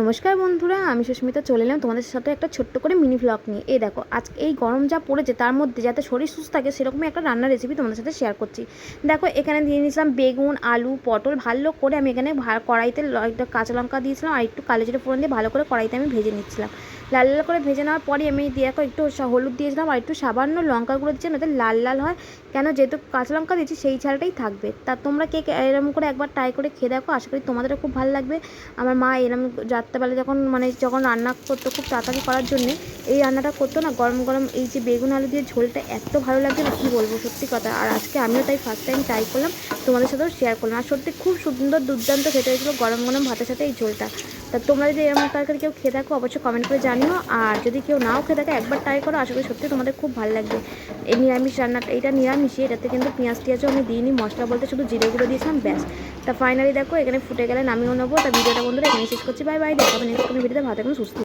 নমস্কার বন্ধুরা, আমি সুস্মিতা চলে এলাম তোমাদের সাথে একটা ছোট্ট করে মিনি ভ্লগ নিয়ে। এই দেখো, আজকে এই গরম যা পড়েছে তার মধ্যে যাতে শরীর সুস্থ থাকে সেরকমই একটা রান্নার রেসিপি তোমাদের সাথে শেয়ার করছি। দেখো, এখানে দিয়ে নিয়েছিলাম বেগুন, আলু, পটল। ভালো করে আমি এখানে কড়াইতে একটা কাঁচা লঙ্কা দিয়েছিলাম আর একটু কালো জিরে ফোড়ন দিয়ে ভালো করে কড়াইতে আমি ভেজে নিচ্ছিলাম। লাল লাল করে ভেজে নেওয়ার পরে আমি দেখো একটু হলুদ দিয়েছিলাম আর একটু সামান্য লঙ্কা গুঁড়ো দিচ্ছিলাম, যাতে লাল লাল হয়। কেন, যেহেতু কাঁচা লঙ্কা দিচ্ছি সেই ঝালটাই থাকবে। তা তোমরা কে এরকম করে একবার ট্রাই করে খেয়ে দেখো, আশা করি তোমাদেরও খুব ভালো লাগবে। আমার মা এরকম রাত্রেবেলা যখন রান্না করতো খুব তাড়াতাড়ি করার জন্যে, এই রান্নাটা করতো না, গরম গরম এই যে বেগুন আলু দিয়ে ঝোলটা এত ভালো লাগছে না, কী বলবো, সত্যি কথা। আর আজকে আমিও তাই ফার্স্ট টাইম ট্রাই করলাম, তোমাদের সাথেও শেয়ার করলাম। আর সত্যি খুব সুন্দর দুর্দান্ত খেতে হয়েছিলো গরম গরম ভাতের সাথে এই ঝোলটা। তা তোমরা যদি এরকম তরকারি কেউ খেয়ে থাকো অবশ্যই কমেন্ট করে জানিও। আর যদি কেউ নাও খেয়ে থাকে একবার ট্রাই করো, আশা করি সত্যি তোমাদের খুব ভালো লাগবে। এই নিরামিষ রান্নাটা, এইটা নিরামিষই, এটাতে কিন্তু পেঁয়াজ টিয়াজও আমি দিইনি, মশলা বলতে শুধু জিরে গুঁড়ো দিয়েছিলাম, ব্যাস। তা ফাইনালি দেখো এখানে ফুটে গেলে নামিয়েও নেবো। তা ভিডিওটা বন্ধুরা এখানে শেষ করছি। বাই বাই, দেখা হবে নেক্সট কোনো ভিডিওতে। ভালো থাকুন, সুস্থ।